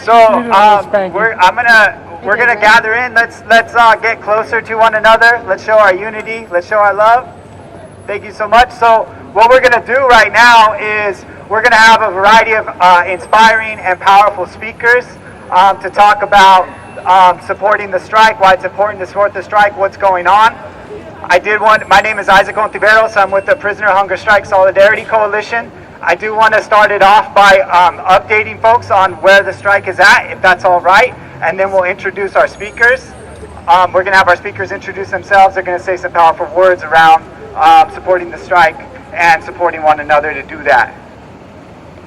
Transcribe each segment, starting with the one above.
So we're gonna gather in. Let's get closer to one another. Let's show our unity. Let's show our love. Thank you so much. So what we're gonna do right now is we're gonna have a variety of inspiring and powerful speakers to talk about supporting the strike, why it's important to support the strike, what's going on. My name is Isaac Ontiveros. I'm with the Prisoner Hunger Strike Solidarity Coalition. I do want to start it off by updating folks on where the strike is at, if that's all right, and then we'll introduce our speakers. We're going to have our speakers introduce themselves. They're going to say some powerful words around supporting the strike and supporting one another to do that.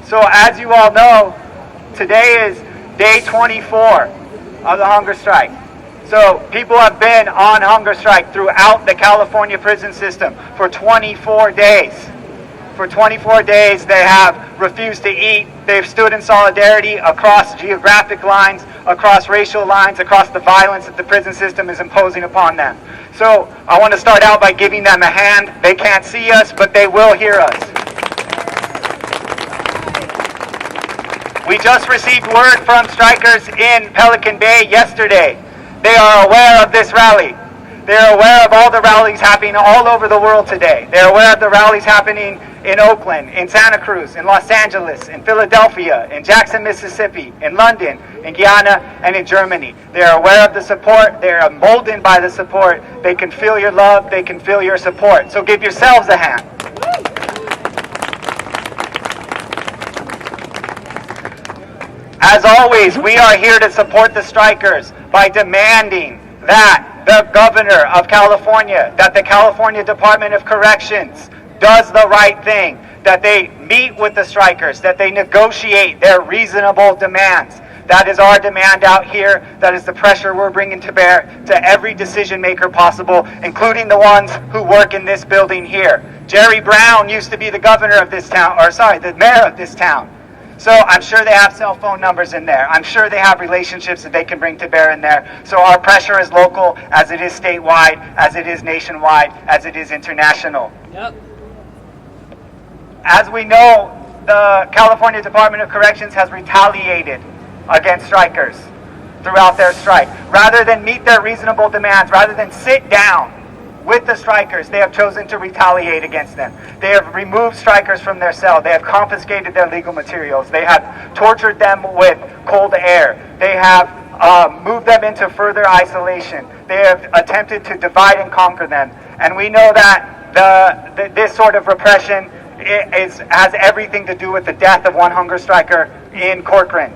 So as you all know, today is day 24 of the hunger strike. So people have been on hunger strike throughout the California prison system for 24 days. For 24 days, they have refused to eat. They've stood in solidarity across geographic lines, across racial lines, across the violence that the prison system is imposing upon them. So I want to start out by giving them a hand. They can't see us, but they will hear us. We just received word from strikers in Pelican Bay yesterday. They are aware of this rally. They're aware of all the rallies happening all over the world today. They're aware of the rallies happening in Oakland, in Santa Cruz, in Los Angeles, in Philadelphia, in Jackson, Mississippi, in London, in Guyana, and in Germany. They're aware of the support. They're emboldened by the support. They can feel your love. They can feel your support. So give yourselves a hand. As always, we are here to support the strikers by demanding that the governor of California, that the California Department of Corrections does the right thing, that they meet with the strikers, that they negotiate their reasonable demands. That is our demand out here. That is the pressure we're bringing to bear to every decision maker possible, including the ones who work in this building here. Jerry Brown used to be the governor of this town, the mayor of this town. So I'm sure they have cell phone numbers in there. I'm sure they have relationships that they can bring to bear in there. So our pressure is local as it is statewide, as it is nationwide, as it is international. Yep. As we know, the California Department of Corrections has retaliated against strikers throughout their strike. Rather than meet their reasonable demands, rather than sit down with the strikers, they have chosen to retaliate against them. They have removed strikers from their cell. They have confiscated their legal materials. They have tortured them with cold air. They have moved them into further isolation. They have attempted to divide and conquer them. And we know that this sort of repression has everything to do with the death of one hunger striker in Corcoran,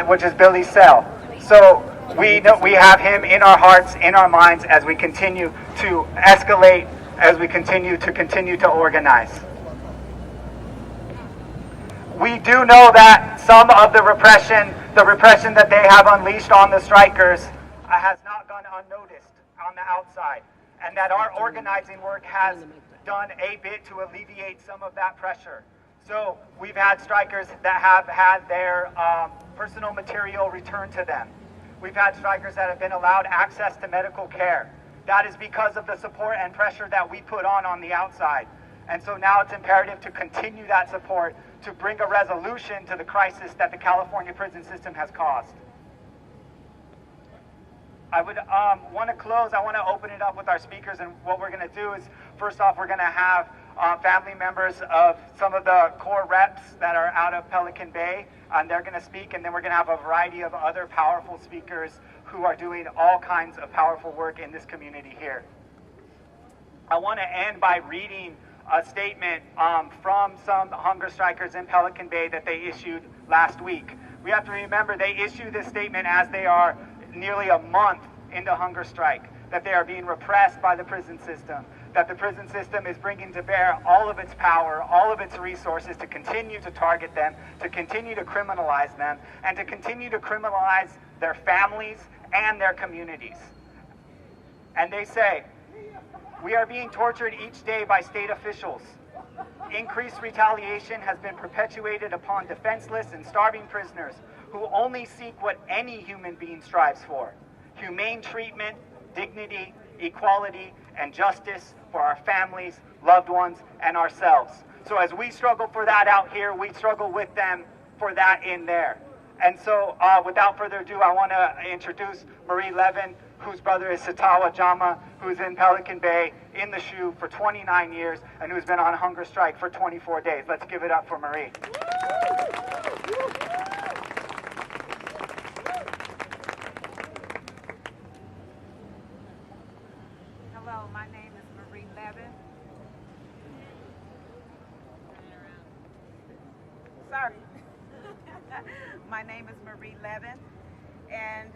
which is Billy's cell. So we have him in our hearts, in our minds, as we continue to escalate, as we continue to organize. We do know that some of the repression that they have unleashed on the strikers has not gone unnoticed on the outside, and that our organizing work has done a bit to alleviate some of that pressure. So we've had strikers that have had their personal material returned to them. We've had strikers that have been allowed access to medical care. That is because of the support and pressure that we put on the outside. And so now it's imperative to continue that support to bring a resolution to the crisis that the California prison system has caused. I would want to close. I want to open it up with our speakers, and what we're going to do is, first off, we're going to have family members of some of the core reps that are out of Pelican Bay, and they're going to speak, and then we're going to have a variety of other powerful speakers who are doing all kinds of powerful work in this community here. I want to end by reading a statement from some hunger strikers in Pelican Bay that they issued last week. We have to remember they issued this statement as they are nearly a month into hunger strike, that they are being repressed by the prison system, that the prison system is bringing to bear all of its power, all of its resources to continue to target them, to continue to criminalize them, and to continue to criminalize their families and their communities. And they say, "We are being tortured each day by state officials. Increased retaliation has been perpetuated upon defenseless and starving prisoners who only seek what any human being strives for: humane treatment, dignity, equality, and justice for our families, loved ones, and ourselves." So as we struggle for that out here, we struggle with them for that in there. And so without further ado, I want to introduce Marie Levin, whose brother is Satawa Jama, who's in Pelican Bay in the SHU for 29 years and who's been on hunger strike for 24 days. Let's give it up for Marie. Hello, my name is Marie Levin. Sorry. My name is Marie Levin, and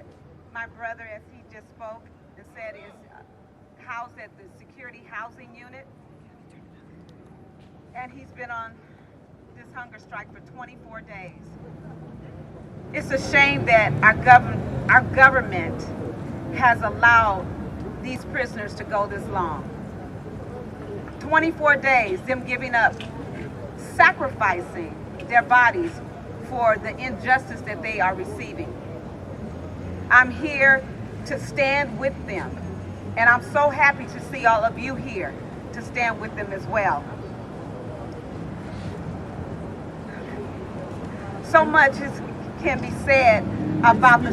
my brother, as he just spoke and said, is housed at the Security Housing Unit, and he's been on this hunger strike for 24 days. It's a shame that our government has allowed these prisoners to go this long. 24 days, them giving up, sacrificing their bodies for the injustice that they are receiving. I'm here to stand with them, and I'm so happy to see all of you here to stand with them as well. So much can be said about the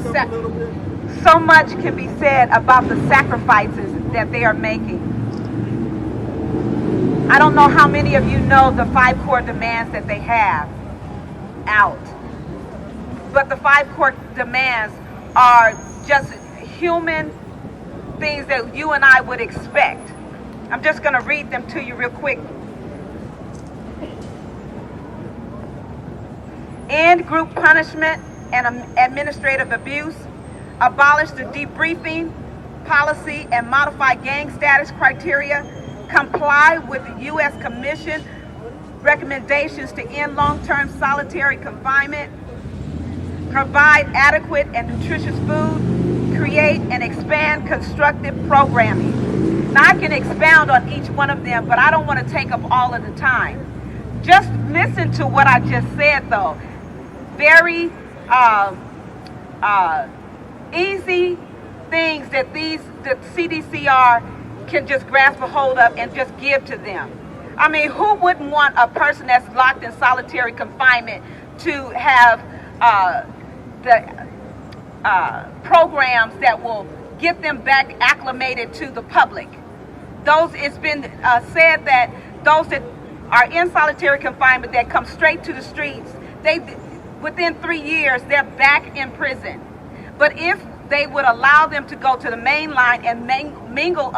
sacrifices that they are making. I don't know how many of you know the 5 core demands that they have out. But the 5 core demands are just human things that you and I would expect. I'm just going to read them to you real quick. End group punishment and administrative abuse. Abolish the debriefing policy and modify gang status criteria. Comply with the U.S. Commission recommendations to end long-term solitary confinement. Provide adequate and nutritious food. Create and expand constructive programming. Now, I can expound on each one of them, but I don't want to take up all of the time. Just listen to what I just said, though. Very easy things that the CDCR can just grasp a hold of and just give to them. I mean, who wouldn't want a person that's locked in solitary confinement to have the programs that will get them back acclimated to the public? It's been said that those that are in solitary confinement that come straight to the streets, within 3 years, they're back in prison. But if they would allow them to go to the main line and mingle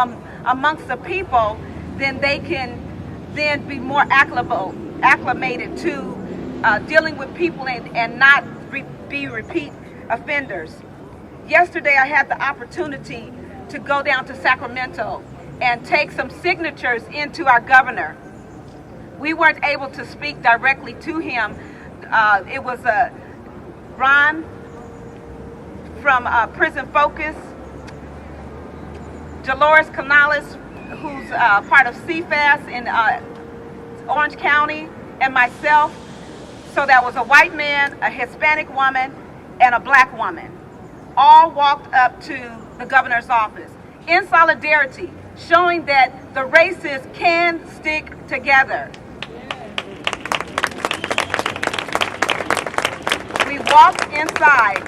amongst the people, then they can then be more acclimated to dealing with people and not be repeat offenders. Yesterday, I had the opportunity to go down to Sacramento and take some signatures into our governor. We weren't able to speak directly to him. It was Ron from Prison Focus, Dolores Canales, who's part of CFAS in Orange County, and myself. So that was a white man, a Hispanic woman, and a black woman. All walked up to the governor's office in solidarity, showing that the races can stick together. We walked inside,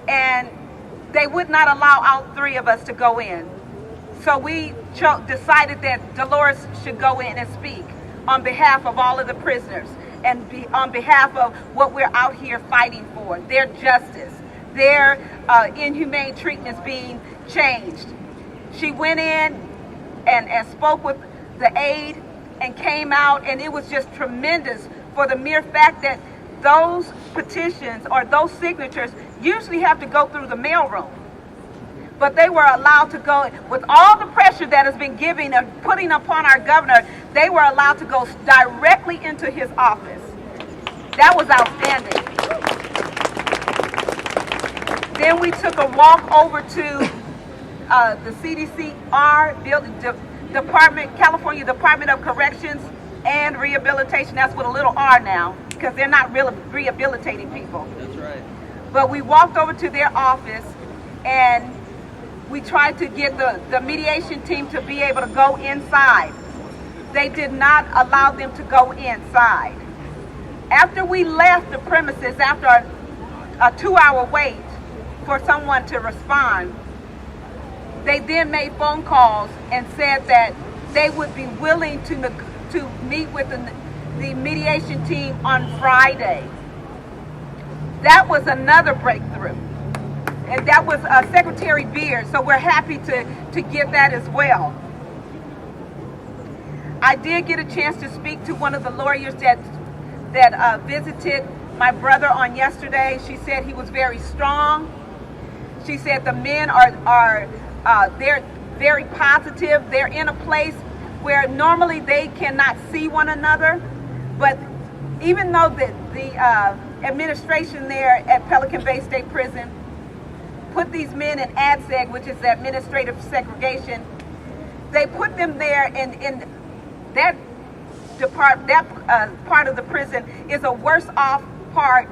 and they would not allow all 3 of us to go in. So we decided that Dolores should go in and speak on behalf of all of the prisoners and on behalf of what we're out here fighting for, their justice, their inhumane treatments being changed. She went in and spoke with the aide and came out, and it was just tremendous for the mere fact that those petitions or those signatures usually have to go through the mailroom. But they were allowed to go, with all the pressure that has been given and putting upon our governor, they were allowed to go directly into his office. That was outstanding. Then we took a walk over to the CDCR building, California Department of Corrections and Rehabilitation. That's with a little R now, because they're not really rehabilitating people. That's right. But we walked over to their office, and we tried to get the mediation team to be able to go inside. They did not allow them to go inside. After we left the premises, after a 2-hour wait for someone to respond. They then made phone calls and said that they would be willing to meet with the mediation team on Friday. That was another breakthrough. And that was Secretary Beard, so we're happy to get that as well. I did get a chance to speak to one of the lawyers that visited my brother on yesterday. She said he was very strong. She said the men they're very positive. They're in a place where normally they cannot see one another, but even though the administration there at Pelican Bay State Prison put these men in ADSEG, which is administrative segregation, they put them there in that part of the prison is a worse off part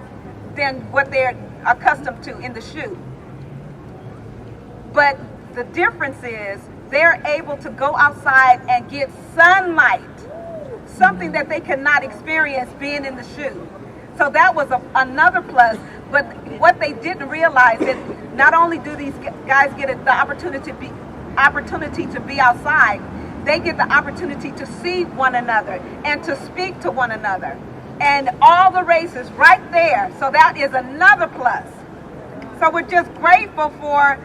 than what they're accustomed to in the SHU. But the difference is they're able to go outside and get sunlight, something that they cannot experience being in the SHU. So that was another plus. But what they didn't realize is not only do these guys get the opportunity to be outside, they get the opportunity to see one another and to speak to one another. And all the races right there. So that is another plus. So we're just grateful for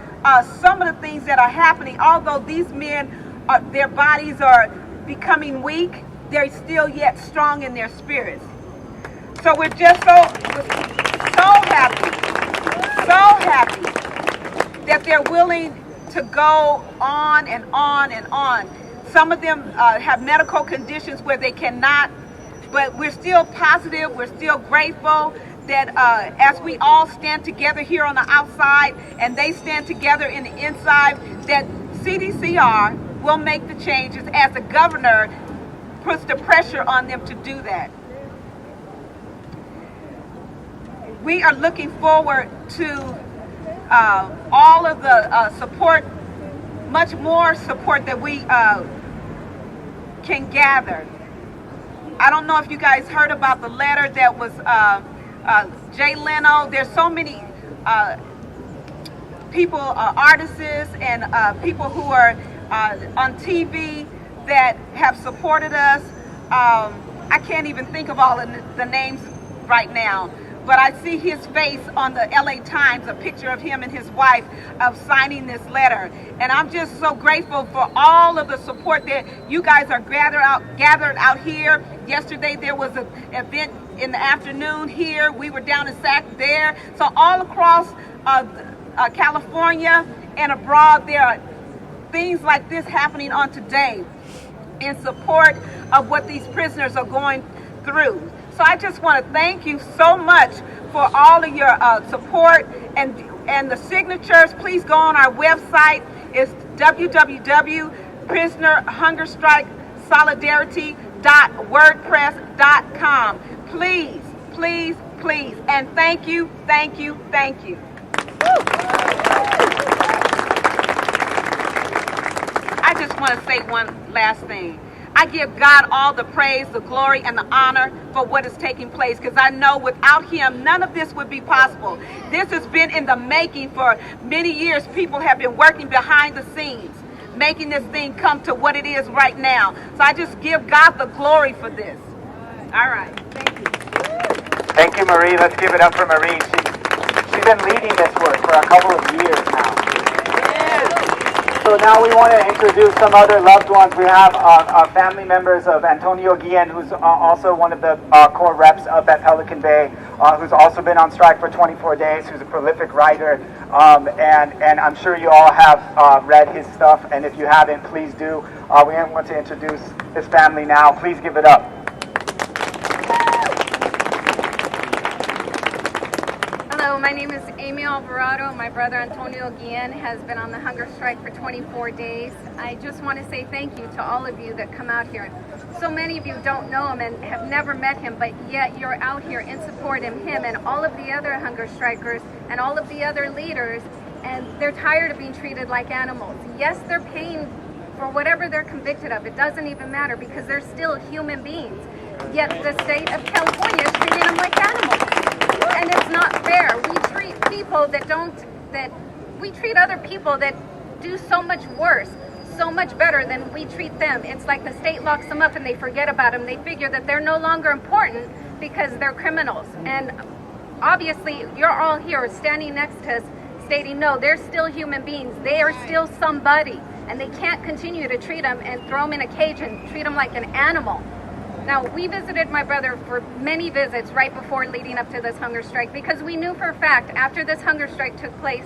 some of the things that are happening. Although these men, their bodies are becoming weak, they're still yet strong in their spirits. So we're just so happy that they're willing to go on and on and on. Some of them have medical conditions where they cannot, but we're still positive, we're still grateful that as we all stand together here on the outside and they stand together in the inside, that CDCR will make the changes as the governor puts the pressure on them to do that. We are looking forward to all of the support, much more support that we can gather. I don't know if you guys heard about the letter that was Jay Leno. There's so many people, artists and people who are on TV that have supported us. I can't even think of all of the names right now, but I see his face on the LA Times, a picture of him and his wife of signing this letter. And I'm just so grateful for all of the support that you guys are gathered out here. Yesterday there was an event in the afternoon here. We were down in Sac there. So all across California and abroad, there are things like this happening on today in support of what these prisoners are going through. So I just want to thank you so much for all of your support and the signatures. Please go on our website. It's www.prisonerhungerstrikesolidarity.wordpress.com. Please, please, please, and thank you, thank you, thank you. I just want to say one last thing. I give God all the praise, the glory, and the honor for what is taking place, because I know without him, none of this would be possible. This has been in the making for many years. People have been working behind the scenes, making this thing come to what it is right now. So I just give God the glory for this. All right. Thank you. Thank you, Marie. Let's give it up for Marie. She's been leading this work for a couple of years now. So now we want to introduce some other loved ones. We have family members of Antonio Guillen, who's also one of the core reps up at Pelican Bay, who's also been on strike for 24 days, who's a prolific writer. And I'm sure you all have read his stuff, and if you haven't, please do. We want to introduce his family now. Please give it up. Hello, my name is Amy Alvarado. My brother Antonio Guillen has been on the hunger strike for 24 days. I just want to say thank you to all of you that come out here. So many of you don't know him and have never met him, but yet you're out here in support of him and all of the other hunger strikers and all of the other leaders, and they're tired of being treated like animals. Yes, they're paying for whatever they're convicted of. It doesn't even matter because they're still human beings. Yet the state of California is treating them like animals. And it's not fair. We treat people we treat other people that do so much worse, so much better than we treat them. It's like the state locks them up and they forget about them. They figure that they're no longer important because they're criminals. And obviously, you're all here standing next to us stating, no, they're still human beings. They are still somebody. And they can't continue to treat them and throw them in a cage and treat them like an animal. Now, we visited my brother for many visits right before leading up to this hunger strike because we knew for a fact after this hunger strike took place,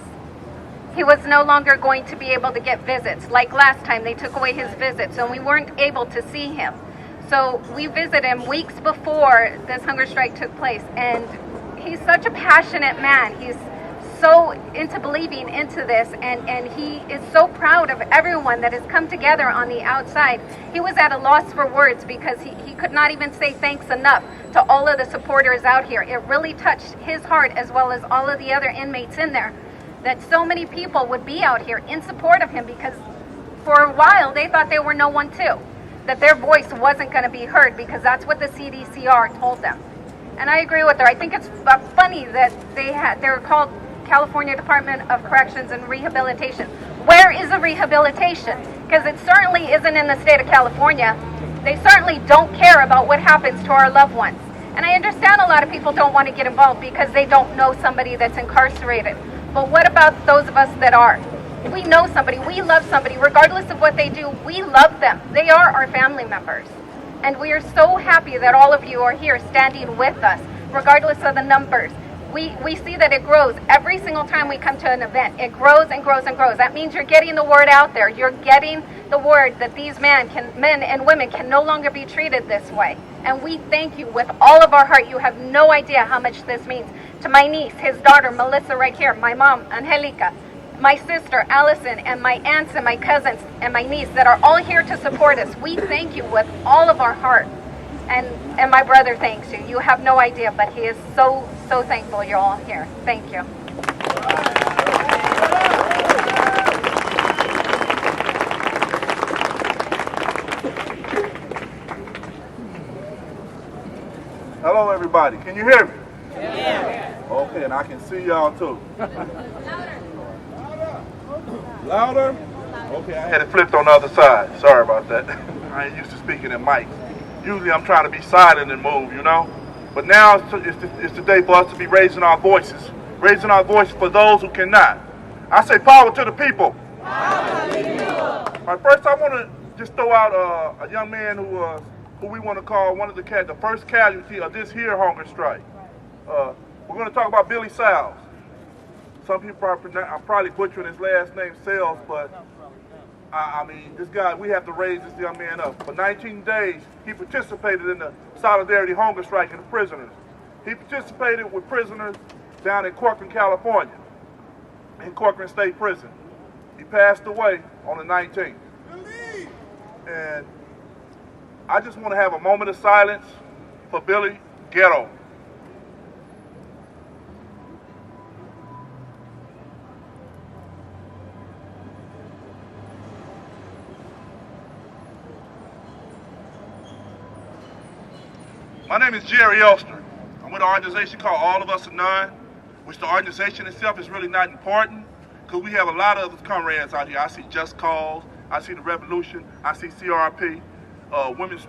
he was no longer going to be able to get visits. Like last time, they took away his visits, and we weren't able to see him. So we visited him weeks before this hunger strike took place, and he's such a passionate man. He's so into believing into this, and he is so proud of everyone that has come together on the outside. He was at a loss for words because he could not even say thanks enough to all of the supporters out here. It really touched his heart as well as all of the other inmates in there that so many people would be out here in support of him because for a while they thought they were no one too, that their voice wasn't going to be heard because that's what the CDCR told them. And I agree with her. I think it's funny that they're called California Department of Corrections and Rehabilitation. Where is the rehabilitation? Because it certainly isn't in the state of California. They certainly don't care about what happens to our loved ones. And I understand a lot of people don't want to get involved because they don't know somebody that's incarcerated. But what about those of us that are? We know somebody, we love somebody, regardless of what they do, we love them. They are our family members. And we are so happy that all of you are here standing with us, regardless of the numbers. We see that it grows every single time we come to an event. It grows and grows and grows. That means you're getting the word out there. You're getting the word that these men and women can no longer be treated this way. And we thank you with all of our heart. You have no idea how much this means to my niece, his daughter, Melissa, right here, my mom, Angelica, my sister, Allison, and my aunts and my cousins and my niece that are all here to support us. We thank you with all of our heart. And my brother thanks you. You have no idea, but he is so thankful you're all here. Thank you. Hello, everybody. Can you hear me? Yeah. Okay, and I can see y'all too. Louder? Okay, I had it flipped on the other side. Sorry about that. I ain't used to speaking in mics. Usually I'm trying to be silent and move, you know? But now it's the day for us to be raising our voices. Raising our voices for those who cannot. I say power to the people. Power to the people. All right, first I want to just throw out a young man who we want to call one of the first casualty of this here hunger strike. We're going to talk about Billy Salves. Some people I'm probably butchering his last name, Sales, but I mean, this guy, we have to raise this young man up. For 19 days, he participated in the Solidarity hunger strike in the prisoners. He participated with prisoners down in Corcoran, California, in Corcoran State Prison. He passed away on the 19th. And I just want to have a moment of silence for Billy Ghetto. My name is Jerry Elster. I'm with an organization called All of Us Are None, which the organization itself is really not important because we have a lot of comrades out here. I see Just Cause, I see the Revolution, I see CRP, Women's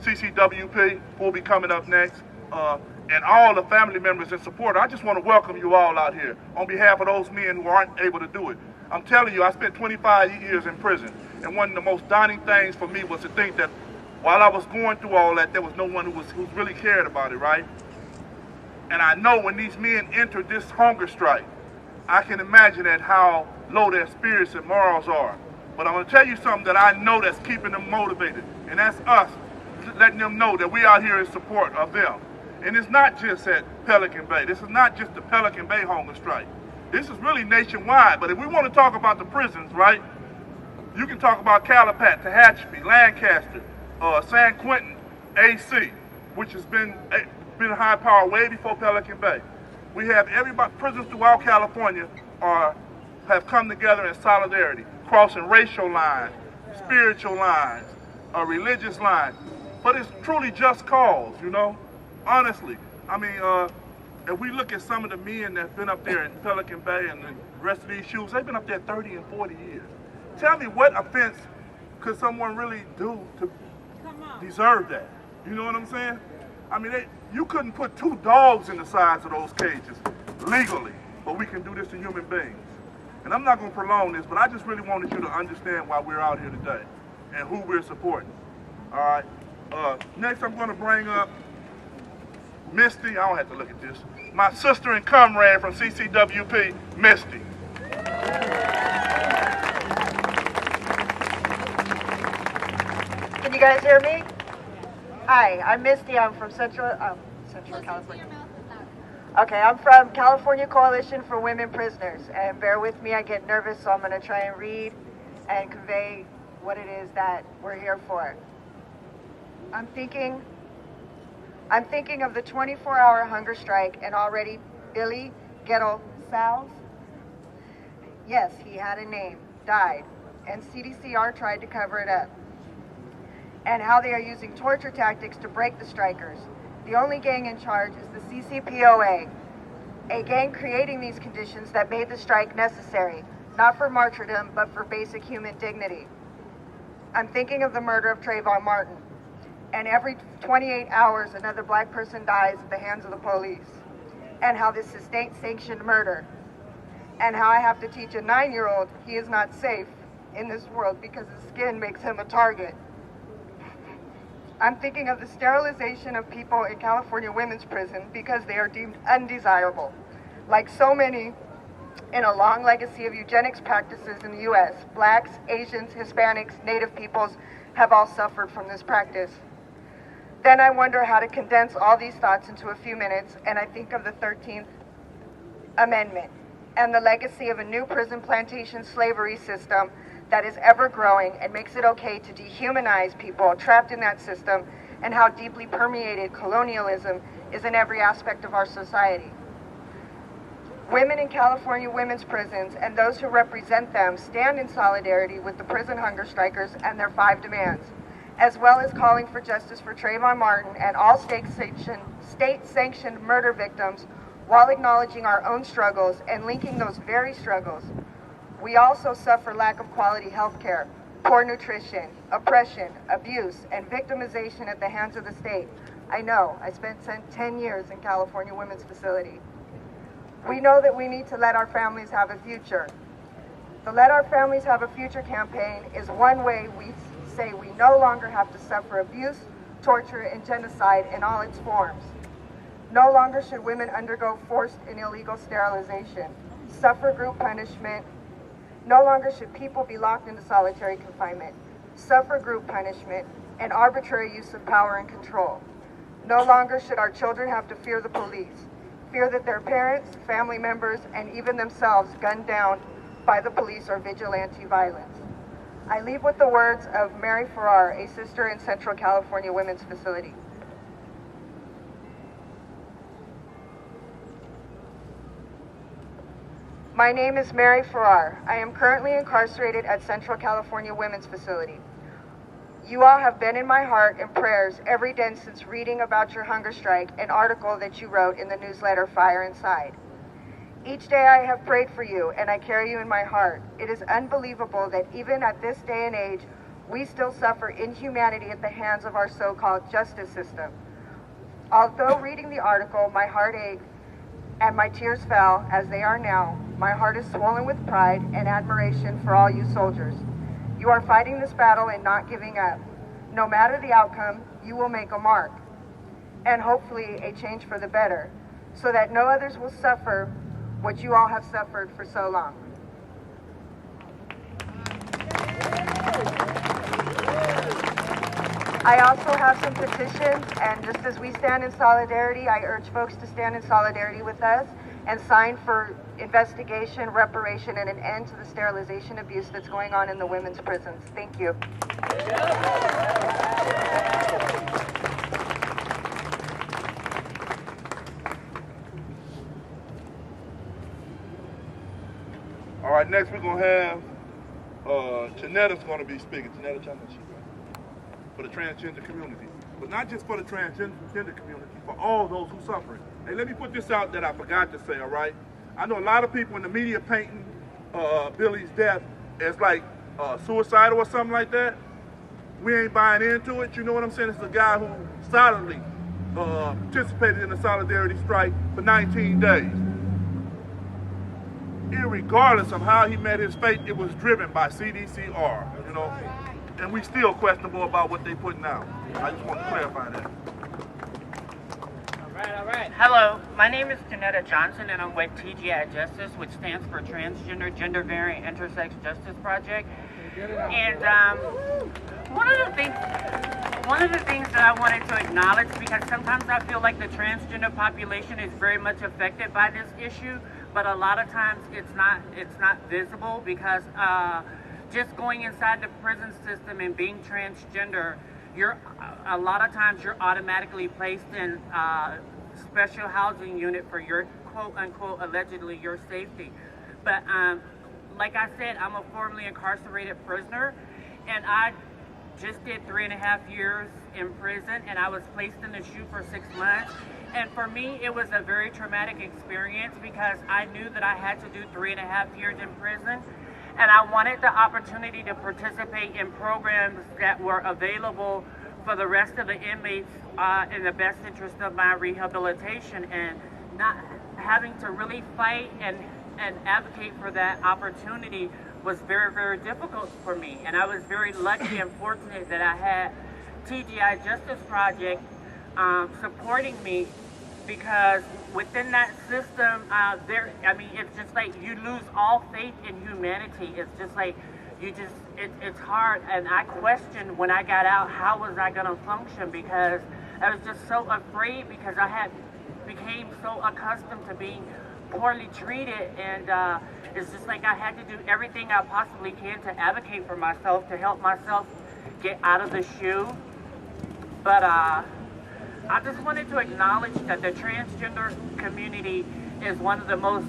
CCWP, who will be coming up next, and all the family members and supporters. I just want to welcome you all out here on behalf of those men who aren't able to do it. I'm telling you, I spent 25 years in prison, and one of the most daunting things for me was to think that while I was going through all that, there was no one who really cared about it, right? And I know when these men entered this hunger strike, I can imagine at how low their spirits and morals are. But I'm going to tell you something that I know that's keeping them motivated, and that's us letting them know that we are here in support of them. And it's not just at Pelican Bay. This is not just the Pelican Bay hunger strike. This is really nationwide. But if we want to talk about the prisons, right, you can talk about Calipat, Tehachapi, Lancaster, San Quentin, AC, which has been high power way before Pelican Bay. We have prisons throughout California have come together in solidarity, crossing racial lines, spiritual lines, religious lines. But it's truly just cause, you know, honestly. I mean, if we look at some of the men that's been up there in Pelican Bay and the rest of these shoes, they've been up there 30 and 40 years. Tell me, what offense could someone really do to deserve that? You know what I'm saying? I mean, you couldn't put 2 dogs in the sides of those cages legally, but we can do this to human beings. And I'm not going to prolong this, but I just really wanted you to understand why we're out here today and who we're supporting. All right? Next, I'm going to bring up Misty. I don't have to look at this. My sister and comrade from CCWP, Misty. Can you guys hear me? Hi, I'm Misty. I'm from Central California. Okay, I'm from California Coalition for Women Prisoners. And bear with me, I get nervous, so I'm going to try and read and convey what it is that we're here for. I'm thinking of the 24-hour hunger strike and already Billy Ghetto Sal's. Yes, he had a name, died, and CDCR tried to cover it up. And how they are using torture tactics to break the strikers. The only gang in charge is the CCPOA, a gang creating these conditions that made the strike necessary, not for martyrdom, but for basic human dignity. I'm thinking of the murder of Trayvon Martin, and every 28 hours another black person dies at the hands of the police, and how this is state-sanctioned murder, and how I have to teach a 9-year-old he is not safe in this world because his skin makes him a target. I'm thinking of the sterilization of people in California women's prison because they are deemed undesirable. Like so many in a long legacy of eugenics practices in the U.S., blacks, Asians, Hispanics, Native peoples have all suffered from this practice. Then I wonder how to condense all these thoughts into a few minutes, and I think of the 13th Amendment and the legacy of a new prison plantation slavery system that is ever growing and makes it okay to dehumanize people trapped in that system, and how deeply permeated colonialism is in every aspect of our society. Women in California women's prisons and those who represent them stand in solidarity with the prison hunger strikers and their 5 demands, as well as calling for justice for Trayvon Martin and all state-sanctioned murder victims, while acknowledging our own struggles and linking those very struggles. We also suffer lack of quality health care, poor nutrition, oppression, abuse, and victimization at the hands of the state. I know, I spent 10 years in California Women's Facility. We know that we need to let our families have a future. The Let Our Families Have a Future campaign is one way we say we no longer have to suffer abuse, torture, and genocide in all its forms. No longer should women undergo forced and illegal sterilization, suffer group punishment. No longer should people be locked into solitary confinement, suffer group punishment, and arbitrary use of power and control. No longer should our children have to fear the police, fear that their parents, family members, and even themselves gunned down by the police or vigilante violence. I leave with the words of Mary Farrar, a sister in Central California Women's Facility. My name is Mary Farrar. I am currently incarcerated at Central California Women's Facility. You all have been in my heart and prayers every day since reading about your hunger strike, an article that you wrote in the newsletter Fire Inside. Each day I have prayed for you, and I carry you in my heart. It is unbelievable that even at this day and age, we still suffer inhumanity at the hands of our so-called justice system. Although reading the article, my heart ached and my tears fell, as they are now, my heart is swollen with pride and admiration for all you soldiers. You are fighting this battle and not giving up. No matter the outcome, you will make a mark, and hopefully a change for the better, so that no others will suffer what you all have suffered for so long. I also have some petitions, and just as we stand in solidarity, I urge folks to stand in solidarity with us and sign for investigation, reparation, and an end to the sterilization abuse that's going on in the women's prisons. Thank you. All right, next we're going to have Janetta's going to be speaking. Janetta, for the transgender community. but not just for the transgender community, for all those who suffer. Hey, let me put this out that I forgot to say, all right? I know a lot of people in the media painting Billy's death as like suicidal or something like that. We ain't buying into it, you know what I'm saying? It's a guy who solidly participated in the solidarity strike for 19 days. Irregardless of how he met his fate, it was driven by CDCR, you know? And we still questionable about what they putting out. I just want to clarify that. All right. Hello, my name is Janetta Johnson, and I'm with TGI Justice, which stands for Transgender, Gender Variant, Intersex Justice Project. And one of the things that I wanted to acknowledge, because sometimes I feel like the transgender population is very much affected by this issue, but a lot of times it's not visible, because just going inside the prison system and being transgender, a lot of times you're automatically placed in special housing unit for your quote unquote allegedly your safety. But like I said, I'm a formerly incarcerated prisoner, and I just did 3.5 years in prison, and I was placed in the SHU for 6 months. And for me, it was a very traumatic experience, because I knew that I had to do 3.5 years in prison, and I wanted the opportunity to participate in programs that were available for the rest of the inmates in the best interest of my rehabilitation, and not having to really fight and advocate for that opportunity was very, very difficult for me. And I was very lucky and fortunate that I had TGI Justice Project supporting me, because within that system, it's just like you lose all faith in humanity. It's just like it's hard. And I questioned when I got out, how was I going to function, because I was just so afraid, because I became so accustomed to being poorly treated, and it's just like I had to do everything I possibly can to advocate for myself, to help myself get out of the SHU. But I just wanted to acknowledge that the transgender community is one of the most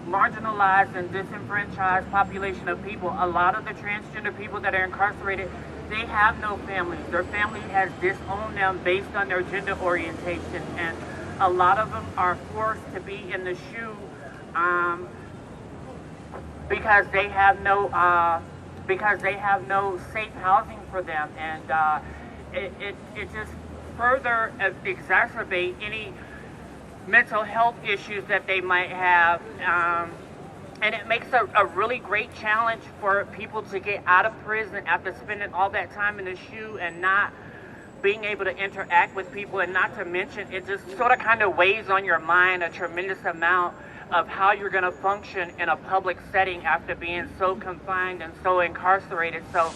marginalized and disenfranchised population of people. A lot of the transgender people that are incarcerated, they have no families. Their family has disowned them based on their gender orientation, and a lot of them are forced to be in the SHU because they have no safe housing for them, and it just further exacerbate any mental health issues that they might have, and it makes a really great challenge for people to get out of prison after spending all that time in the SHU and not being able to interact with people, and not to mention it just sort of kind of weighs on your mind a tremendous amount of how you're going to function in a public setting after being so confined and so incarcerated. So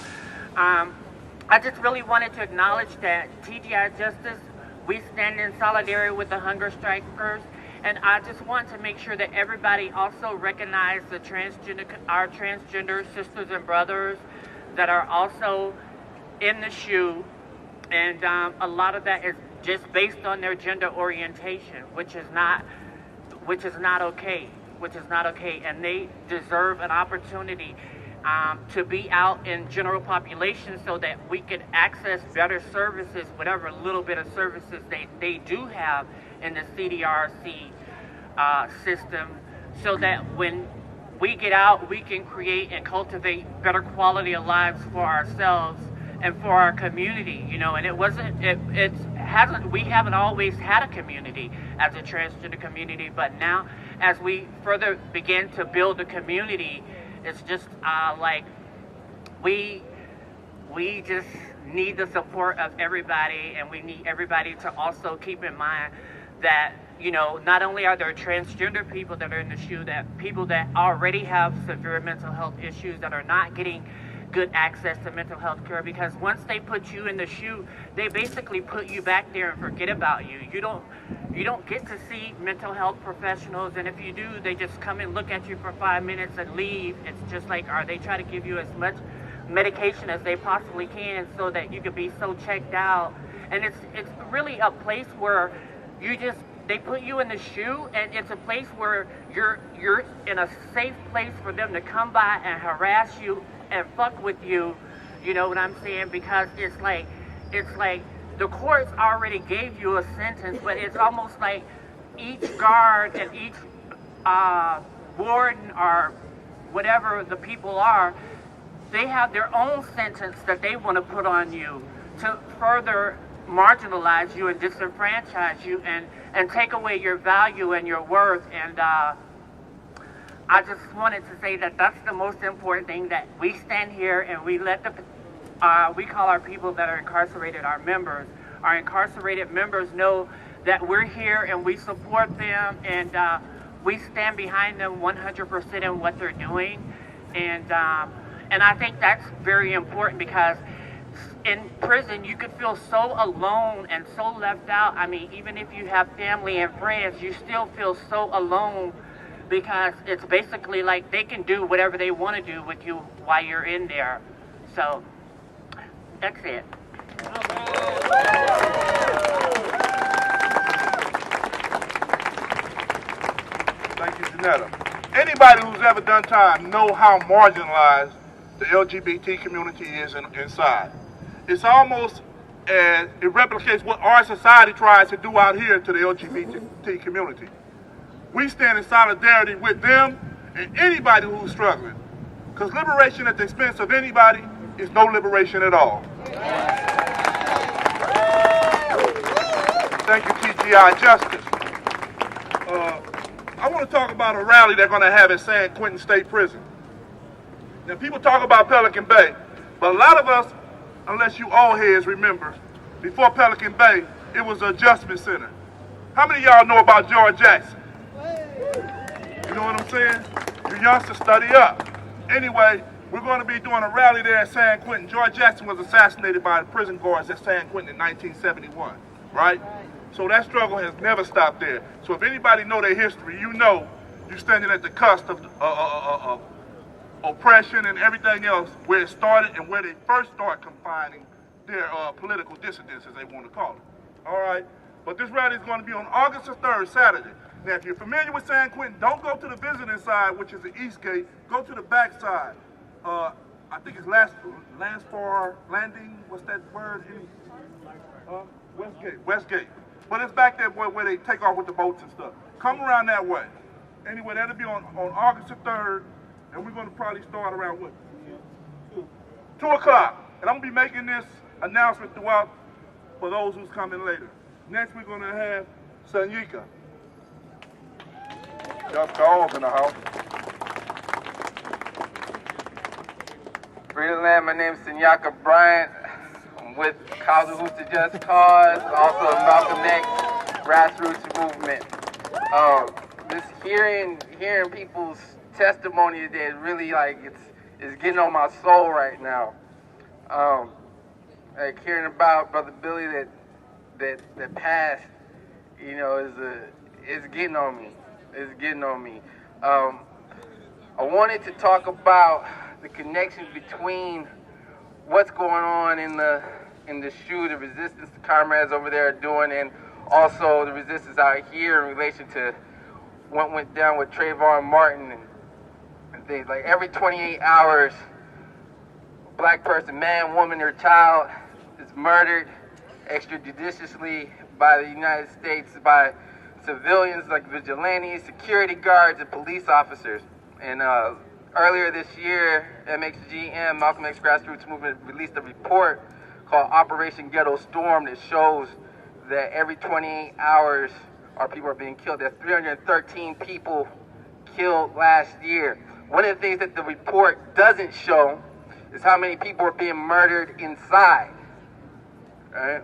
I just really wanted to acknowledge that TGI Justice, we stand in solidarity with the hunger strikers, and I just want to make sure that everybody also recognize our transgender sisters and brothers that are also in the SHU, and a lot of that is just based on their gender orientation, which is not okay, and they deserve an opportunity to be out in general population so that we can access better services, whatever little bit of services they do have in the CDRC system, so that when we get out, we can create and cultivate better quality of lives for ourselves and for our community, you know. And we haven't always had a community as a transgender community, but now as we further begin to build a community, it's just like we just need the support of everybody, and we need everybody to also keep in mind that, you know, not only are there transgender people that are in the SHU, that people that already have severe mental health issues that are not getting good access to mental health care, because once they put you in the SHU, they basically put you back there and forget about you. You don't get to see mental health professionals, and if you do, they just come and look at you for 5 minutes and leave. It's just like, they try to give you as much medication as they possibly can so that you could be so checked out. And it's really a place where they put you in the SHU, and it's a place where you're in a safe place for them to come by and harass you and fuck with you, you know what I'm saying? Because it's like the courts already gave you a sentence, but it's almost like each guard and each warden or whatever the people are, they have their own sentence that they want to put on you to further marginalize you and disenfranchise you and take away your value and your worth. And I just wanted to say that that's the most important thing, that we stand here and we let we call our people that are incarcerated our members. Our incarcerated members know that we're here and we support them, and we stand behind them 100% in what they're doing. And I think that's very important, because in prison you could feel so alone and so left out. I mean, even if you have family and friends, you still feel so alone, because it's basically like they can do whatever they want to do with you while you're in there. So that's it. Thank you, Janetta. Anybody who's ever done time know how marginalized the LGBT community is inside. It's almost as it replicates what our society tries to do out here to the LGBT community. We stand in solidarity with them and anybody who's struggling, because liberation at the expense of anybody is no liberation at all. Thank you, TGI Justice. I want to talk about a rally they're going to have at San Quentin State Prison. Now, people talk about Pelican Bay, but a lot of us, unless you old heads remember, before Pelican Bay, it was an adjustment center. How many of y'all know about George Jackson? You know what I'm saying? You youngsters, study up. Anyway, we're going to be doing a rally there at San Quentin. George Jackson was assassinated by the prison guards at San Quentin in 1971, right? So that struggle has never stopped there. So if anybody know their history, you know you're standing at the cusp of oppression and everything else, where it started and where they first started confining their political dissidents, as they want to call it. All right? But this rally is going to be on August the 3rd, Saturday. Now, if you're familiar with San Quentin, don't go to the visiting side, which is the east gate. Go to the back side. I think it's Lansfar Landing. What's that word? Westgate. But it's back there where they take off with the boats and stuff. Come around that way. Anyway, that'll be on August the 3rd, and we're going to probably start around what? 2 o'clock. And I'm going to be making this announcement throughout for those who's coming later. Next, we're going to have Sanyika. Just calls in the house. Freedom Land, my name is Sanyika Bryant. I'm with Cause of Who's the Just Cause, also Malcolm X grassroots movement. Just hearing people's testimony today is really like it's getting on my soul right now. Like hearing about Brother Billy that passed, you know, is getting on me. It's getting on me. I wanted to talk about the connections between what's going on in the SHU, the resistance the comrades over there are doing, and also the resistance out here in relation to what went down with Trayvon Martin and things. Like every 28 hours, a black person, man, woman, or child is murdered extrajudiciously by the United States, by civilians like vigilantes, security guards, and police officers. And earlier this year, MXGM, Malcolm X Grassroots Movement, released a report called Operation Ghetto Storm that shows that every 28 hours our people are being killed. There's 313 people killed last year. One of the things that the report doesn't show is how many people are being murdered inside. Right?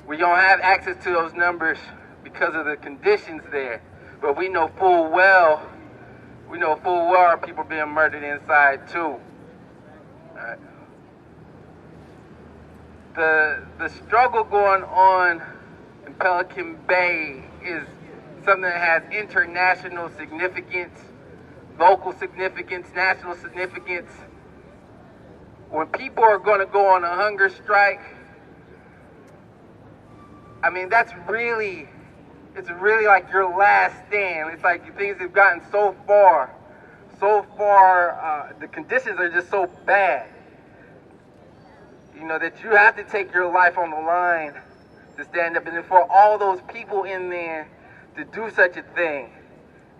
We don't have access to those numbers because of the conditions there, but we know full well our people are being murdered inside too. Right? The struggle going on in Pelican Bay is something that has international significance, local significance, national significance. When people are going to go on a hunger strike, I mean, it's really like your last stand. It's like things have gotten so far, the conditions are just so bad, you know, that you have to take your life on the line to stand up, and then for all those people in there to do such a thing.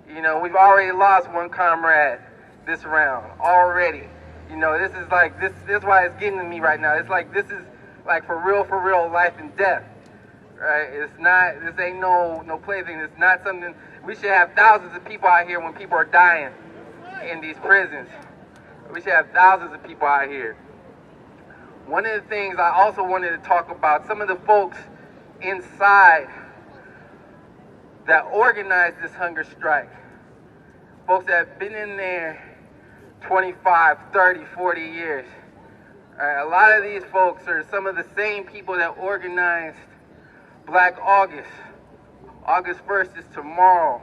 You know, we've already lost one comrade this round already. You know, this is like this is why it's getting to me right now. It's like this is like for real life and death. Right? It's not, this ain't no plaything. It's not something, we should have thousands of people out here when people are dying in these prisons. We should have thousands of people out here. One of the things I also wanted to talk about, some of the folks inside that organized this hunger strike, folks that have been in there 25, 30, 40 years. A lot of these folks are some of the same people that organized Black August. August 1st is tomorrow.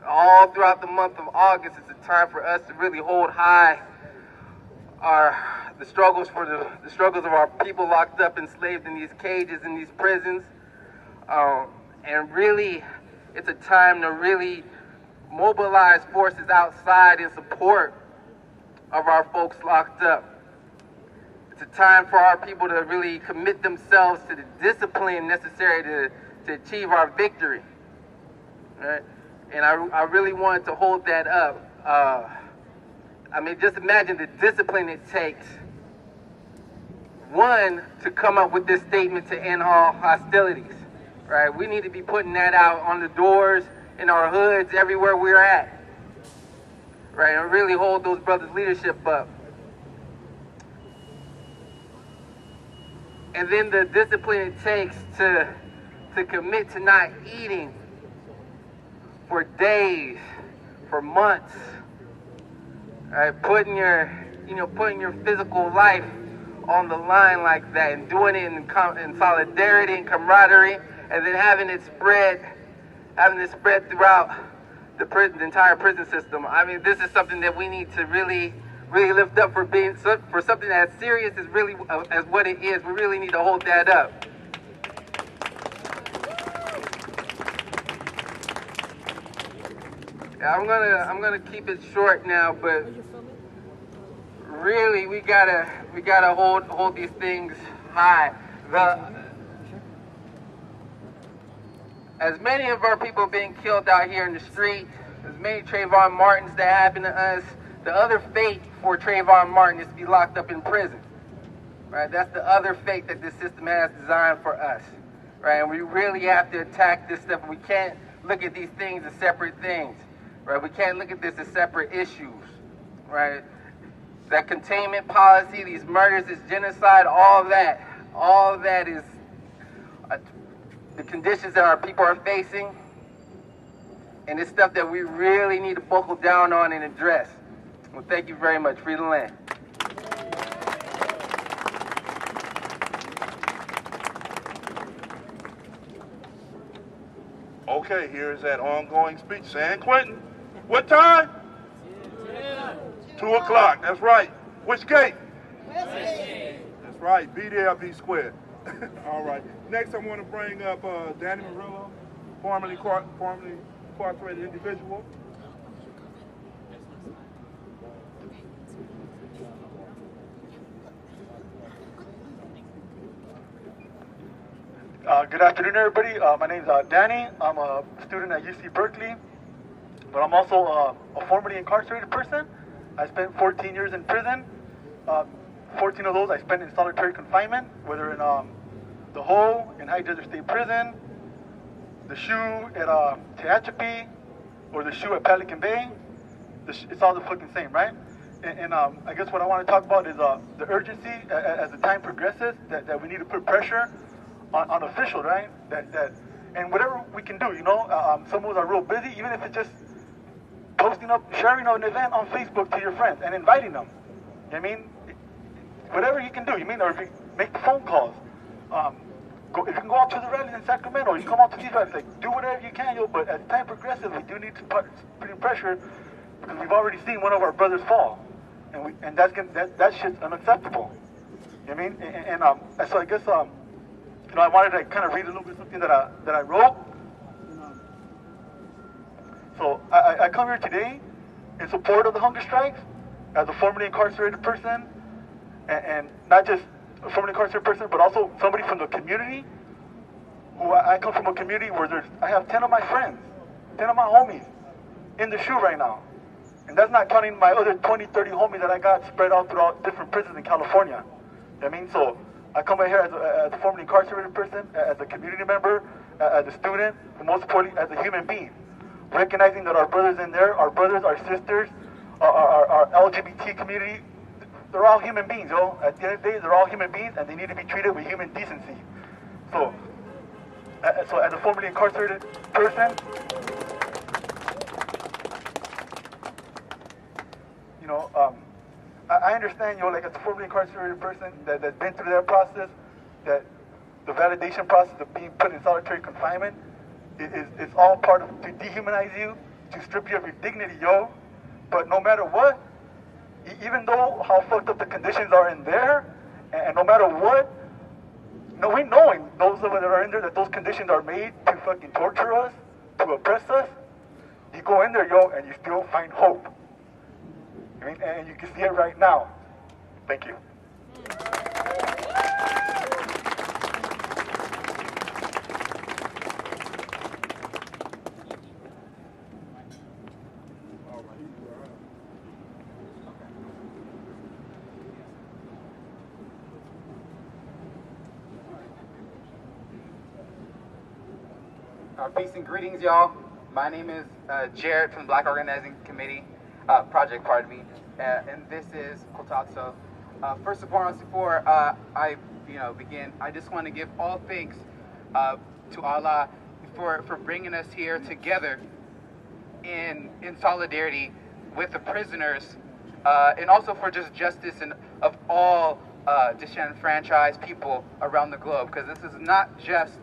All throughout the month of August, it's a time for us to really hold high the struggles of our people locked up, enslaved in these cages, in these prisons. And really, it's a time to really mobilize forces outside in support of our folks locked up. It's a time for our people to really commit themselves to the discipline necessary to achieve our victory. Right? And I really wanted to hold that up. I mean, just imagine the discipline it takes. One, to come up with this statement to end all hostilities. Right? We need to be putting that out on the doors, in our hoods, everywhere we're at. Right? And really hold those brothers' leadership up. And then the discipline it takes to commit to not eating for days, for months. Right? Putting your physical life on the line like that, and doing it in solidarity and camaraderie, and then having it spread throughout the entire prison system. I mean, this is something that we need to really lift up for something as serious as really as what it is. We really need to hold that up. I'm gonna keep it short now, but really we gotta hold these things high. As many of our people being killed out here in the street, as many Trayvon Martins that happened to us, the other fate for Trayvon Martin is to be locked up in prison. Right? That's the other fate that this system has designed for us. Right? And we really have to attack this stuff. We can't look at these things as separate things. Right? We can't look at this as separate issues. Right? That containment policy, these murders, this genocide, all that is the conditions that our people are facing, and it's stuff that we really need to buckle down on and address. Well, thank you very much. Free the land. Okay, here's that ongoing speech. San Quentin. What time? 2 o'clock. That's right. Which gate? That's right. Be there, be square. All right. Next, I want to bring up Danny Murillo, formerly incarcerated individual. Good afternoon, everybody. My name is Danny. I'm a student at UC Berkeley, but I'm also a formerly incarcerated person. I spent 14 years in prison. 14 of those I spent in solitary confinement, whether in the Hole in High Desert State Prison, the SHU at Tehachapi, or the SHU at Pelican Bay. It's all the fucking same, right? And I guess what I want to talk about is the urgency as the time progresses, that we need to put pressure on officials, right? And whatever we can do, some of us are real busy, even if it's just posting up, sharing an event on Facebook to your friends and inviting them. You know what I mean? Whatever you can do, or if you make phone calls. If you can go out to the rallies in Sacramento, you come out to these rallies, do whatever you can, but as time progresses, we do need to put pressure, because we've already seen one of our brothers fall, and that shit's unacceptable. You know what I mean? And so I guess I wanted to kind of read a little bit something that I wrote. So I come here today in support of the hunger strikes as a formerly incarcerated person, and not just a formerly incarcerated person, but also somebody from the community. Who I come from a community where I have 10 of my friends, 10 of my homies in the shoe right now. And that's not counting my other 20, 30 homies that I got spread out throughout different prisons in California. You know what I mean? So I come out here as a formerly incarcerated person, as a community member, as a student, and most importantly, as a human being. Recognizing that our brothers in there, our brothers, our sisters, our LGBT community, they're all human beings, yo. At the end of the day, they're all human beings, and they need to be treated with human decency. So as a formerly incarcerated person, you know, I understand, you know, like as a formerly incarcerated person that's been through that process, that the validation process of being put in solitary confinement is all part of to dehumanize you, to strip you of your dignity, yo. But no matter what, even though how fucked up the conditions are in there, and no matter what, we knowing those of us that are in there that those conditions are made to fucking torture us, to oppress us, you go in there, yo, and you still find hope. I mean, and you can see it right now. Thank you. Peace and greetings, y'all. My name is Jared from the Black Organizing Committee, Project, pardon me, and this is Kotatsu. First and foremost, before I begin, I just want to give all thanks to Allah for bringing us here together in solidarity with the prisoners, and also for just justice and of all disenfranchised people around the globe, because this is not just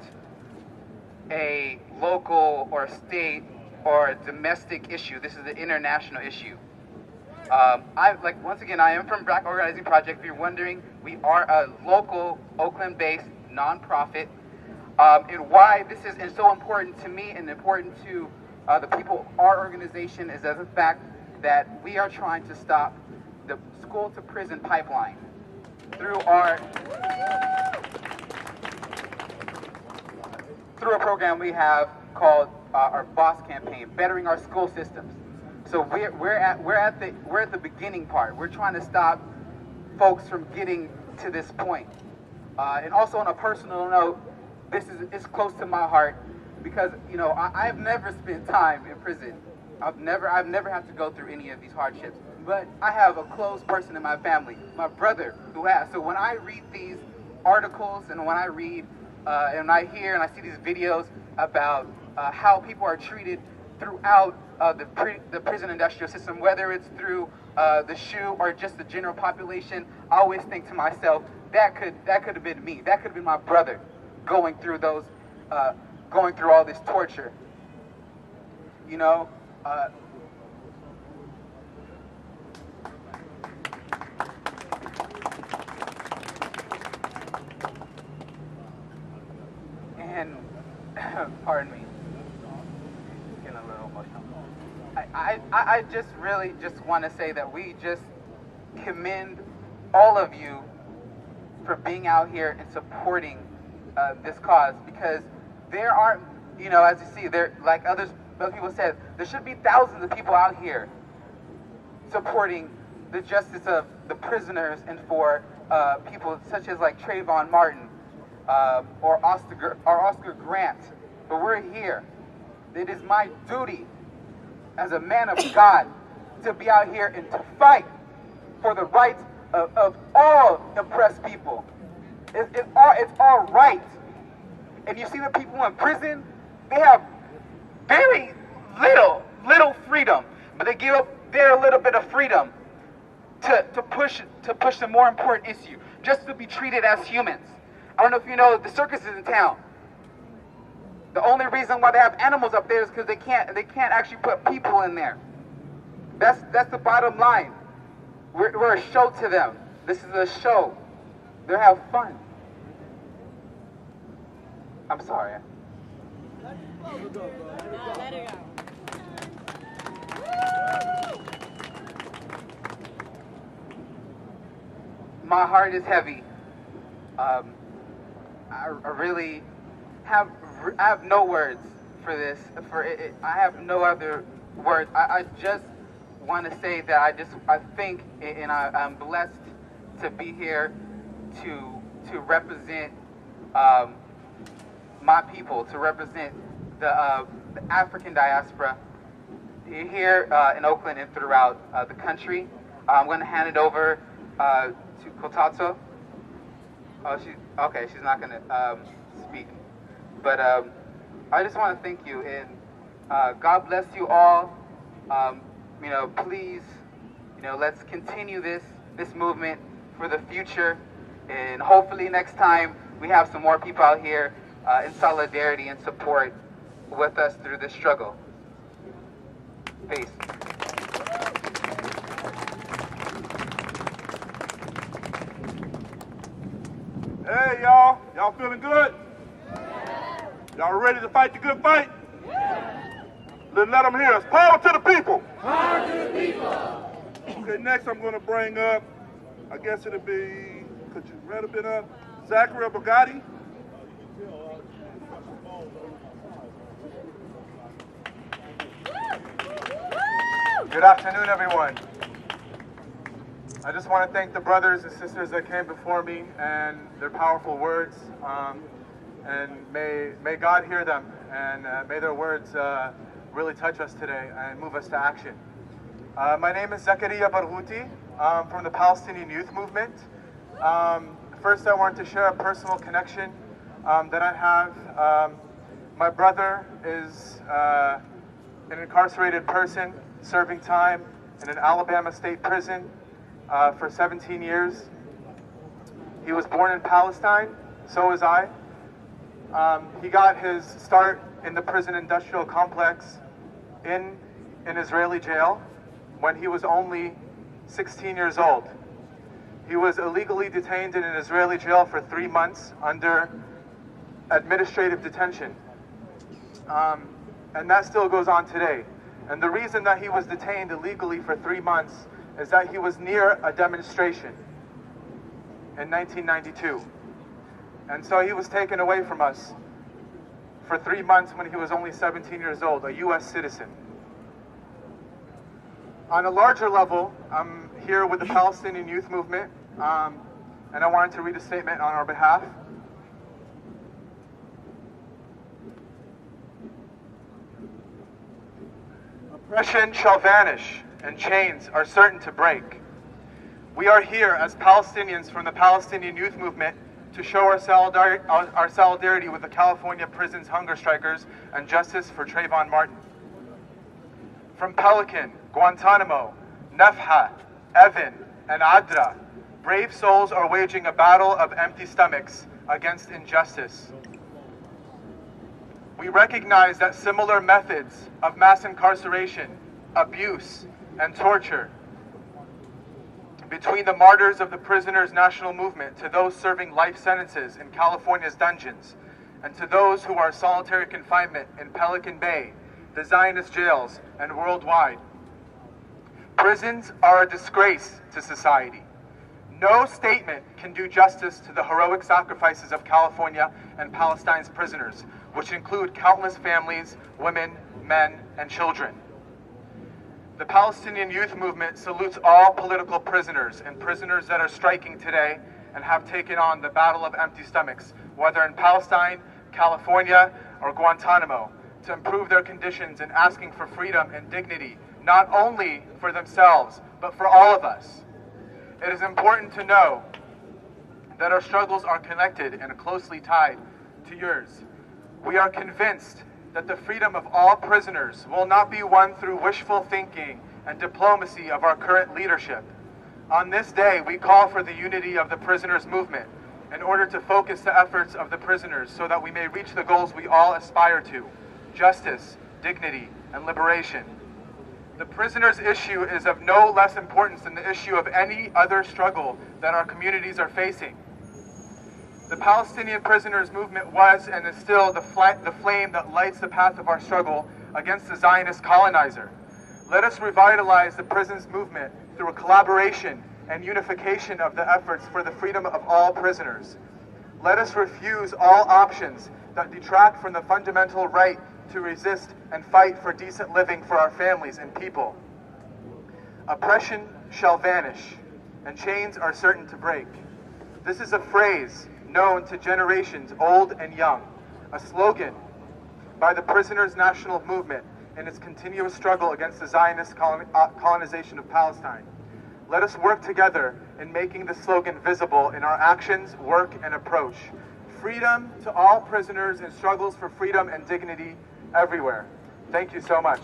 a local or state or a domestic issue. This is an international issue. Once again, I am from Black Organizing Project. If you're wondering, we are a local Oakland-based nonprofit. And why this is so important to me and important to the people of our organization is the fact that we are trying to stop the school to prison pipeline through a program we have called our BOSS campaign, Bettering Our School Systems. So we're at the beginning part. We're trying to stop folks from getting to this point. And also on a personal note, it's close to my heart because I've never spent time in prison. I've never had to go through any of these hardships. But I have a close person in my family, my brother, who has. So when I read these articles and when I read and I hear and I see these videos about how people are treated throughout the prison industrial system, whether it's through the SHU or just the general population, I always think to myself, that could have been me. That could have been my brother going through all this torture. And pardon me, getting a little emotional. I just really just want to say that we just commend all of you for being out here and supporting this cause, because there aren't, as you see, there, like other people said, there should be thousands of people out here supporting the justice of the prisoners and for people such as like Trayvon Martin or Oscar Grant. But we're here. It is my duty as a man of God to be out here and to fight for the rights of all oppressed people. It's all right. And you see the people in prison, they have very little freedom, but they give up their little bit of freedom to push the more important issue, just to be treated as humans. I don't know if you know, the circus is in town. The only reason why they have animals up there is because they can't actually put people in there. That's the bottom line. We're a show to them. This is a show. They have fun. I'm sorry. My heart is heavy I really have no words for this. I have no other words. I just want to say that I think and I'm blessed to be here to represent my people, to represent the African diaspora here in Oakland and throughout the country. I'm going to hand it over to Kotato. Oh, she's not going to speak. But I just want to thank you, and God bless you all. Please, let's continue this movement for the future, and hopefully next time we have some more people out here in solidarity and support with us through this struggle. Peace. Hey, y'all. Y'all feeling good? Y'all ready to fight the good fight? Then let them hear us. Power to the people. Power to the people. Okay, next I'm going to bring up, I guess it'll be, could you read a bit up? Zachary Bugatti. Good afternoon, everyone. I just want to thank the brothers and sisters that came before me and their powerful words. And may God hear them, and may their words really touch us today and move us to action. My name is Zakaria Barghouti from the Palestinian Youth Movement. First, I want to share a personal connection that I have. My brother is an incarcerated person serving time in an Alabama state prison for 17 years. He was born in Palestine, so was I. He got his start in the prison industrial complex in an Israeli jail when he was only 16 years old. He was illegally detained in an Israeli jail for 3 months under administrative detention. And that still goes on today. And the reason that he was detained illegally for 3 months is that he was near a demonstration in 1992. And so he was taken away from us for 3 months when he was only 17 years old, a US citizen. On a larger level, I'm here with the Palestinian Youth Movement, and I wanted to read a statement on our behalf. Oppression shall vanish, and chains are certain to break. We are here as Palestinians from the Palestinian Youth Movement to show our solidarity with the California prison's hunger strikers and justice for Trayvon Martin. From Pelican, Guantanamo, Nefha, Evin, and Adra, brave souls are waging a battle of empty stomachs against injustice. We recognize that similar methods of mass incarceration, abuse, and torture between the martyrs of the Prisoners' National Movement to those serving life sentences in California's dungeons, and to those who are solitary confinement in Pelican Bay, the Zionist jails, and worldwide. Prisons are a disgrace to society. No statement can do justice to the heroic sacrifices of California and Palestine's prisoners, which include countless families, women, men, and children. The Palestinian Youth Movement salutes all political prisoners and prisoners that are striking today and have taken on the battle of empty stomachs, whether in Palestine, California, or Guantanamo, to improve their conditions and asking for freedom and dignity, not only for themselves, but for all of us. It is important to know that our struggles are connected and closely tied to yours. We are convinced that the freedom of all prisoners will not be won through wishful thinking and diplomacy of our current leadership. On this day, we call for the unity of the prisoners' movement in order to focus the efforts of the prisoners so that we may reach the goals we all aspire to: justice, dignity, and liberation. The prisoners' issue is of no less importance than the issue of any other struggle that our communities are facing. The Palestinian prisoners' movement was and is still the flame that lights the path of our struggle against the Zionist colonizer. Let us revitalize the prisons movement through a collaboration and unification of the efforts for the freedom of all prisoners. Let us refuse all options that detract from the fundamental right to resist and fight for decent living for our families and people. Oppression shall vanish, and chains are certain to break. This is a phrase known to generations old and young, a slogan by the Prisoners' National Movement in its continuous struggle against the Zionist colonization of Palestine. Let us work together in making the slogan visible in our actions, work, and approach. Freedom to all prisoners and struggles for freedom and dignity everywhere. Thank you so much.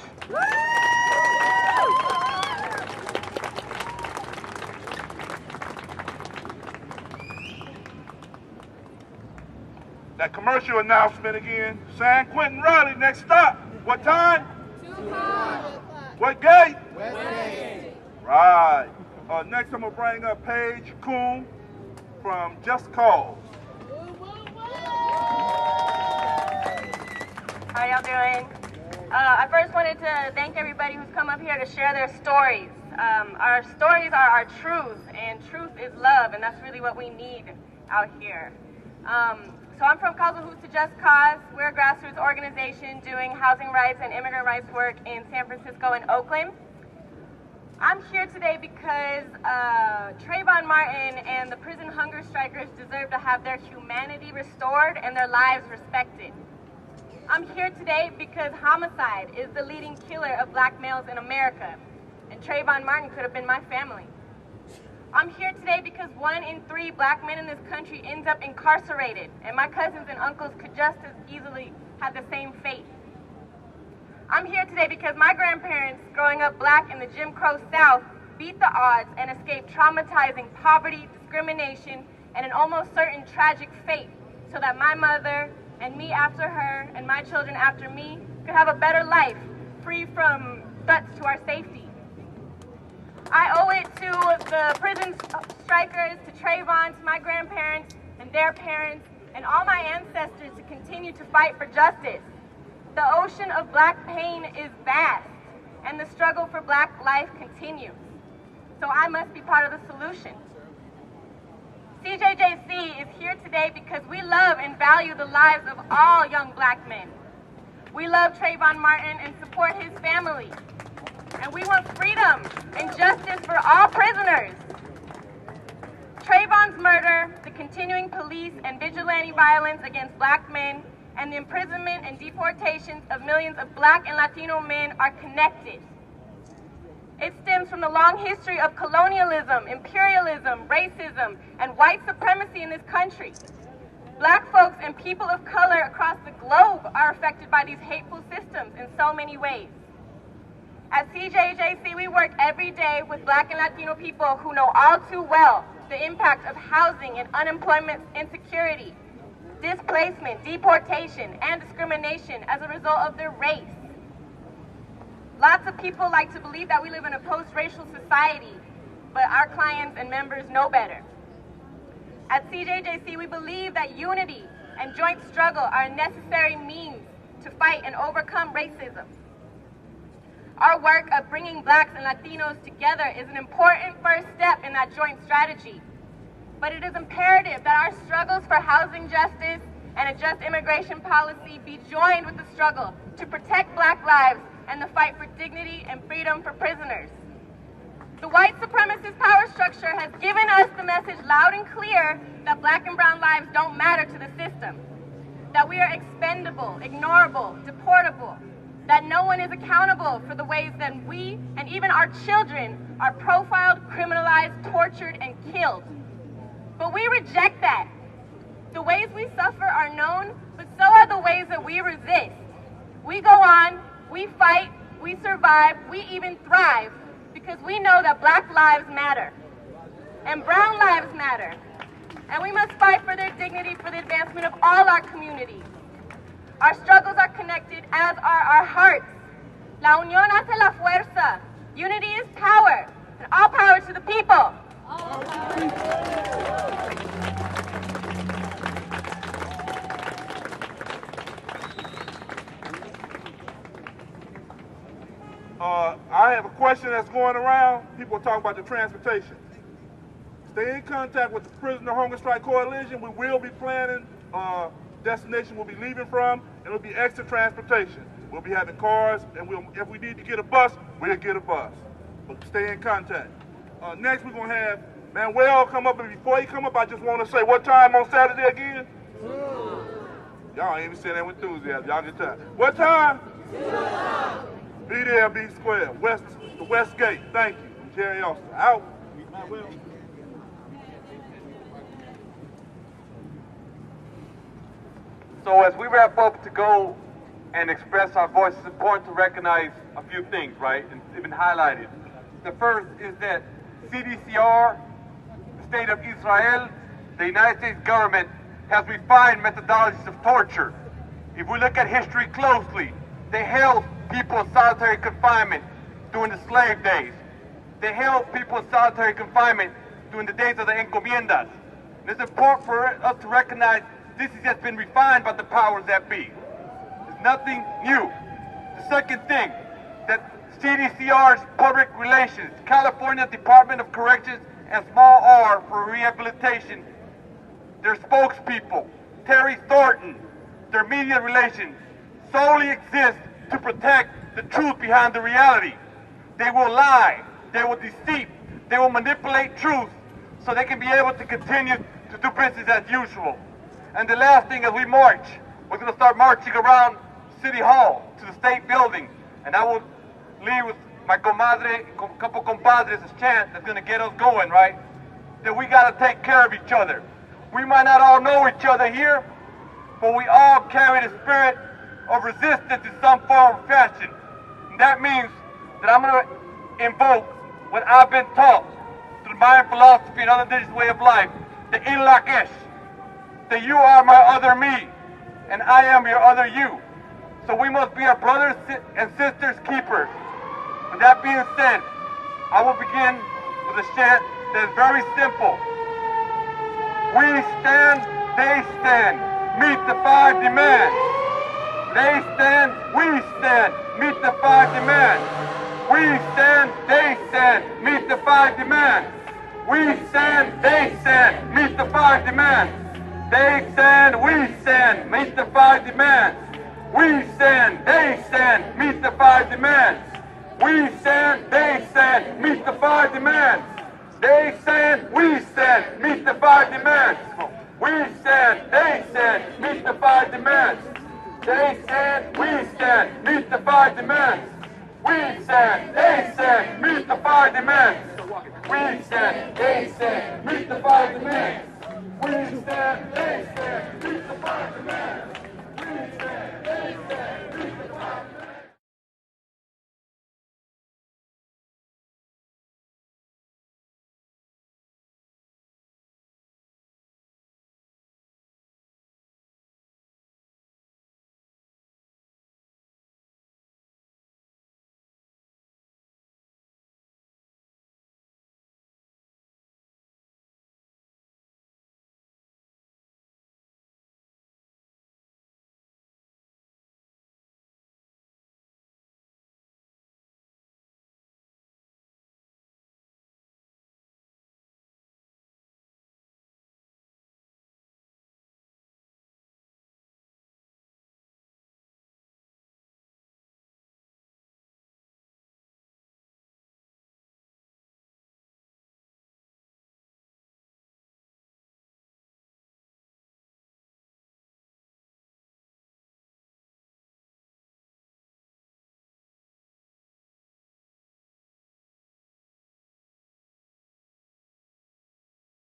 That commercial announcement again. San Quentin Raleigh, next stop. What time? 2 o'clock. What gate? West Gate. Right. Next I'm going to bring up Paige Kuhn from Just Cause. How y'all doing? I first wanted to thank everybody who's come up here to share their stories. Our stories are our truth, and truth is love, and that's really what we need out here. So I'm from Causahoot to Just Cause. We're a grassroots organization doing housing rights and immigrant rights work in San Francisco and Oakland. I'm here today because Trayvon Martin and the prison hunger strikers deserve to have their humanity restored and their lives respected. I'm here today because homicide is the leading killer of black males in America, and Trayvon Martin could have been my family. I'm here today because 1 in 3 black men in this country ends up incarcerated, and my cousins and uncles could just as easily have the same fate. I'm here today because my grandparents, growing up black in the Jim Crow South, beat the odds and escaped traumatizing poverty, discrimination, and an almost certain tragic fate, so that my mother and me after her and my children after me could have a better life, free from threats to our safety. I owe it to the prison strikers, to Trayvon, to my grandparents and their parents, and all my ancestors to continue to fight for justice. The ocean of black pain is vast, and the struggle for black life continues. So I must be part of the solution. CJJC is here today because we love and value the lives of all young black men. We love Trayvon Martin and support his family. And we want freedom and justice for all prisoners. Trayvon's murder, the continuing police and vigilante violence against black men, and the imprisonment and deportations of millions of black and Latino men are connected. It stems from the long history of colonialism, imperialism, racism, and white supremacy in this country. Black folks and people of color across the globe are affected by these hateful systems in so many ways. At CJJC, we work every day with black and Latino people who know all too well the impact of housing and unemployment insecurity, displacement, deportation, and discrimination as a result of their race. Lots of people like to believe that we live in a post-racial society, but our clients and members know better. At CJJC, we believe that unity and joint struggle are a necessary means to fight and overcome racism. Our work of bringing blacks and Latinos together is an important first step in that joint strategy. But it is imperative that our struggles for housing justice and a just immigration policy be joined with the struggle to protect black lives and the fight for dignity and freedom for prisoners. The white supremacist power structure has given us the message loud and clear that black and brown lives don't matter to the system, that we are expendable, ignorable, deportable, that no one is accountable for the ways that we and even our children are profiled, criminalized, tortured, and killed. But we reject that. The ways we suffer are known, but so are the ways that we resist. We go on, we fight, we survive, we even thrive, because we know that black lives matter, and brown lives matter, and we must fight for their dignity for the advancement of all our communities. Our struggles are connected, as are our hearts. La unión hace la fuerza. Unity is power, and all power to the people. I have a question that's going around. People are talking about the transportation. Stay in contact with the Prisoner Hunger Strike Coalition. We will be planning destination we'll be leaving from, and it'll be extra transportation. We'll be having cars, and if we need to get a bus, we'll get a bus. But stay in contact. Next, we're going to have Manuel come up, and before he come up, I just want to say, what time on Saturday again? Y'all ain't even saying that with enthusiasm. Y'all get time. What time? Be there, be square. The West Gate. Thank you. I'm Jerry Austin. Out. So as we wrap up to go and express our voice, it's important to recognize a few things, right? And they've been highlighted. The first is that CDCR, the State of Israel, the United States government has refined methodologies of torture. If we look at history closely, they held people in solitary confinement during the slave days. They held people in solitary confinement during the days of the encomiendas. And it's important for us to recognize this has just been refined by the powers that be. It's nothing new. The second thing, that CDCR's public relations, California Department of Corrections and Small R for Rehabilitation, their spokespeople, Terry Thornton, their media relations, solely exist to protect the truth behind the reality. They will lie, they will deceive, they will manipulate truth so they can be able to continue to do business as usual. And the last thing, as we march, we're going to start marching around City Hall to the State Building, and I will leave with my comadre, couple compadres, a chant that's going to get us going, right? That we got to take care of each other. We might not all know each other here, but we all carry the spirit of resistance in some form or fashion. And that means that I'm going to invoke what I've been taught through Mayan philosophy and other indigenous way of life, the Intl, that you are my other me, and I am your other you. So we must be our brothers and sisters keepers. With that being said, I will begin with a chant that is very simple. We stand, they stand, meet the 5 demands. They stand, we stand, meet the 5 demands. We stand, they stand, meet the 5 demands. We stand, they stand, meet the 5 demands. They stand, we stand, meet the 5 demands. We stand, they stand, meet the 5 demands. We stand, they stand, meet the 5 demands. They stand, we stand, meet the 5 demands. We stand, they stand, meet the 5 demands. They stand, we stand, meet the 5 demands. We stand, they stand, meet the 5 demands. We stand, they stand, meet the 5 demands. We stand, they stand, meet the 5 demands. We stand.